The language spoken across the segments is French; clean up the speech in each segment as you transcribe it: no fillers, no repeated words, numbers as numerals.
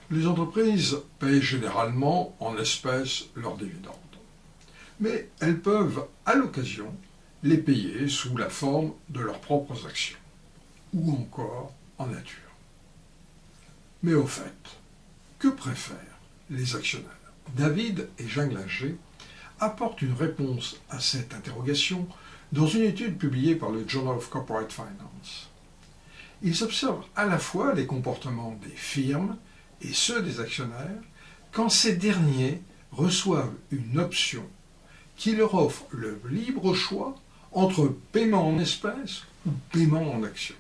Les entreprises payent généralement en espèces leurs dividendes. Mais elles peuvent, à l'occasion, les payer sous la forme de leurs propres actions, ou encore en nature. Mais au fait, que préfèrent les actionnaires? David et Jean Langer apportent une réponse à cette interrogation dans une étude publiée par le Journal of Corporate Finance. Ils observent à la fois les comportements des firmes et ceux des actionnaires quand ces derniers reçoivent une option qui leur offre le libre choix entre paiement en espèces ou paiement en actions.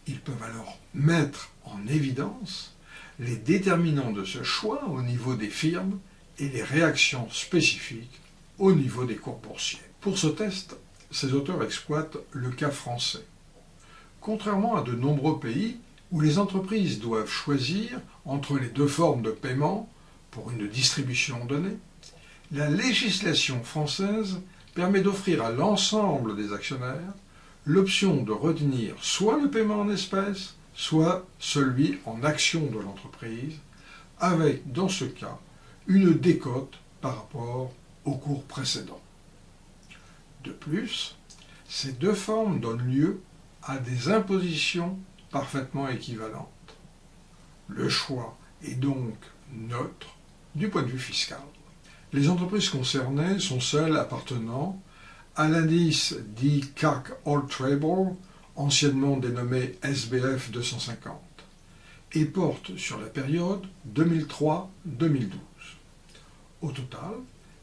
Ils peuvent alors mettre en évidence les déterminants de ce choix au niveau des firmes et les réactions spécifiques au niveau des cours boursiers. Pour ce test, ces auteurs exploitent le cas français. Contrairement à de nombreux pays où les entreprises doivent choisir entre les deux formes de paiement pour une distribution donnée, la législation française permet d'offrir à l'ensemble des actionnaires l'option de retenir soit le paiement en espèces, soit celui en actions de l'entreprise, avec, dans ce cas, une décote par rapport au cours précédent. De plus, ces deux formes donnent lieu à des impositions parfaitement équivalentes. Le choix est donc neutre du point de vue fiscal. Les entreprises concernées sont celles appartenant à l'indice dit CAC All Tradable, anciennement dénommé SBF 250, et portent sur la période 2003-2012. Au total,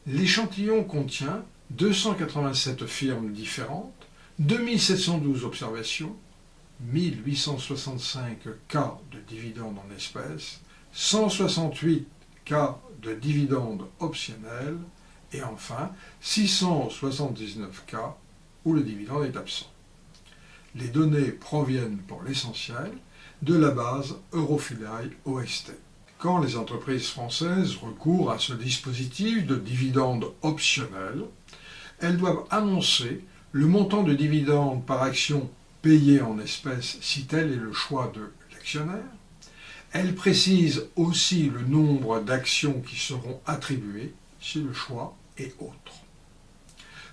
l'échantillon contient 287 firmes différentes, 2712 observations, 1865 cas de dividendes en espèces, 168 cas de dividendes optionnels et enfin 679 cas où le dividende est absent. Les données proviennent pour l'essentiel de la base Eurofidae OST. Quand les entreprises françaises recourent à ce dispositif de dividendes optionnels, elles doivent annoncer le montant de dividendes par action payé en espèces si tel est le choix de l'actionnaire. Elles précisent aussi le nombre d'actions qui seront attribuées si le choix est autre.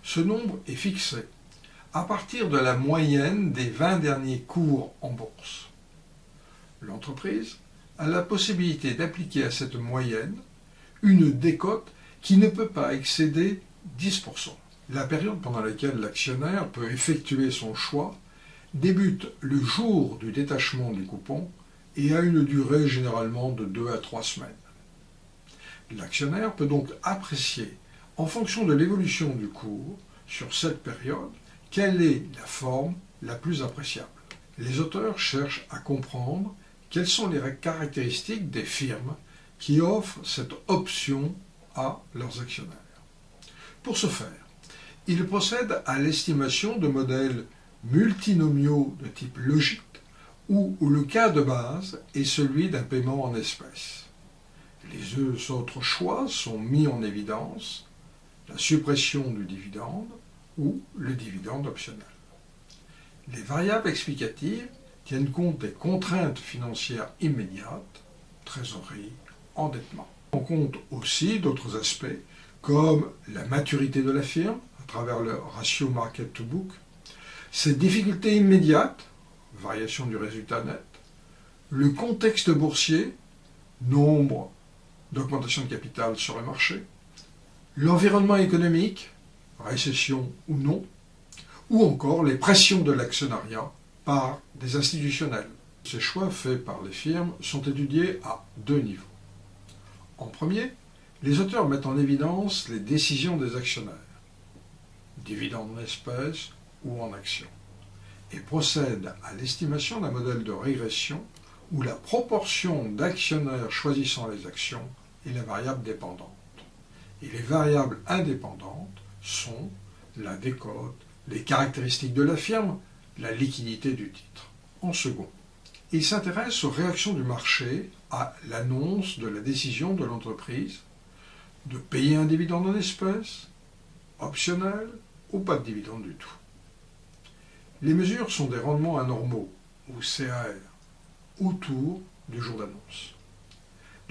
Ce nombre est fixé à partir de la moyenne des 20 derniers cours en bourse. L'entreprise a la possibilité d'appliquer à cette moyenne une décote qui ne peut pas excéder 10%. La période pendant laquelle l'actionnaire peut effectuer son choix débute le jour du détachement du coupon et a une durée généralement de 2 à 3 semaines. L'actionnaire peut donc apprécier, en fonction de l'évolution du cours, sur cette période, quelle est la forme la plus appréciable. Les auteurs cherchent à comprendre quelles sont les caractéristiques des firmes qui offrent cette option à leurs actionnaires. Pour ce faire, ils procèdent à l'estimation de modèles multinomiaux de type logique, où le cas de base est celui d'un paiement en espèces. Les deux autres choix sont mis en évidence, la suppression du dividende ou le dividende optionnel. Les variables explicatives tiennent compte des contraintes financières immédiates, trésorerie, endettement. On compte aussi d'autres aspects comme la maturité de la firme à travers le ratio market to book, ses difficultés immédiates, variation du résultat net, le contexte boursier, nombre d'augmentation de capital sur le marché, l'environnement économique, récession ou non, ou encore les pressions de l'actionnariat par des institutionnels. Ces choix faits par les firmes sont étudiés à deux niveaux. En premier, les auteurs mettent en évidence les décisions des actionnaires, dividendes en espèces ou en actions, et procèdent à l'estimation d'un modèle de régression où la proportion d'actionnaires choisissant les actions est la variable dépendante. Et les variables indépendantes sont la décote, les caractéristiques de la firme, la liquidité du titre. En second, il s'intéresse aux réactions du marché à l'annonce de la décision de l'entreprise de payer un dividende en espèces, optionnel ou pas de dividende du tout. Les mesures sont des rendements anormaux, ou CAR, autour du jour d'annonce.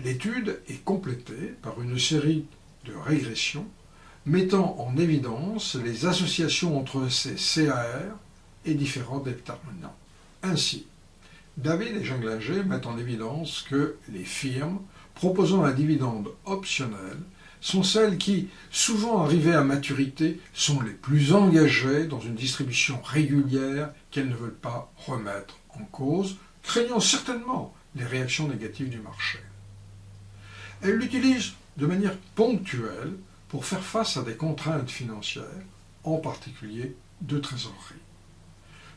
L'étude est complétée par une série de régressions mettant en évidence les associations entre ces CAR et différents déterminants. Ainsi, David et Junglinger mettent en évidence que les firmes proposant un dividende optionnel sont celles qui, souvent arrivées à maturité, sont les plus engagées dans une distribution régulière qu'elles ne veulent pas remettre en cause, craignant certainement les réactions négatives du marché. Elles l'utilisent de manière ponctuelle pour faire face à des contraintes financières, en particulier de trésorerie,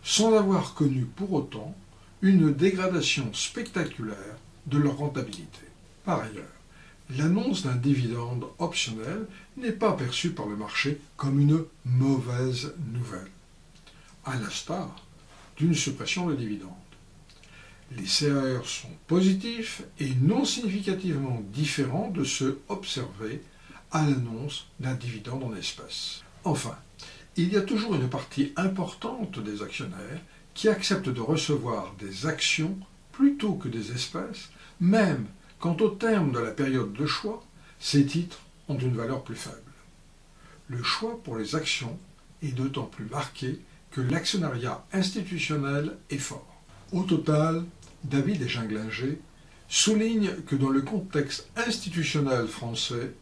sans avoir connu pour autant une dégradation spectaculaire de leur rentabilité. Par ailleurs, l'annonce d'un dividende optionnel n'est pas perçue par le marché comme une mauvaise nouvelle, à l'instar d'une suppression de dividende. Les CAR sont positifs et non significativement différents de ceux observés à l'annonce d'un dividende en espèces. Enfin, il y a toujours une partie importante des actionnaires qui acceptent de recevoir des actions plutôt que des espèces, même quand au terme de la période de choix, ces titres ont une valeur plus faible. Le choix pour les actions est d'autant plus marqué que l'actionnariat institutionnel est fort. Au total, David et Junglinger soulignent que dans le contexte institutionnel français,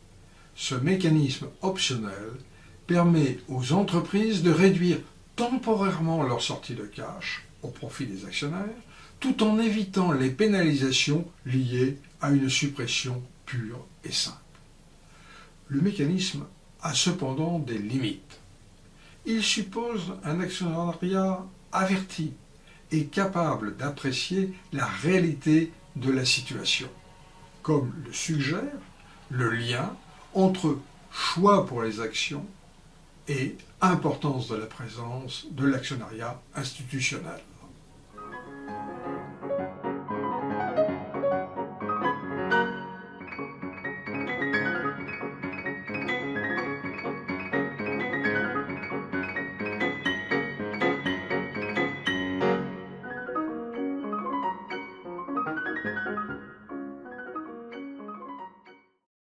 ce mécanisme optionnel permet aux entreprises de réduire temporairement leur sortie de cash au profit des actionnaires, tout en évitant les pénalisations liées à une suppression pure et simple. Le mécanisme a cependant des limites. Il suppose un actionnariat averti et capable d'apprécier la réalité de la situation, comme le suggère le lien entre choix pour les actions et importance de la présence de l'actionnariat institutionnel.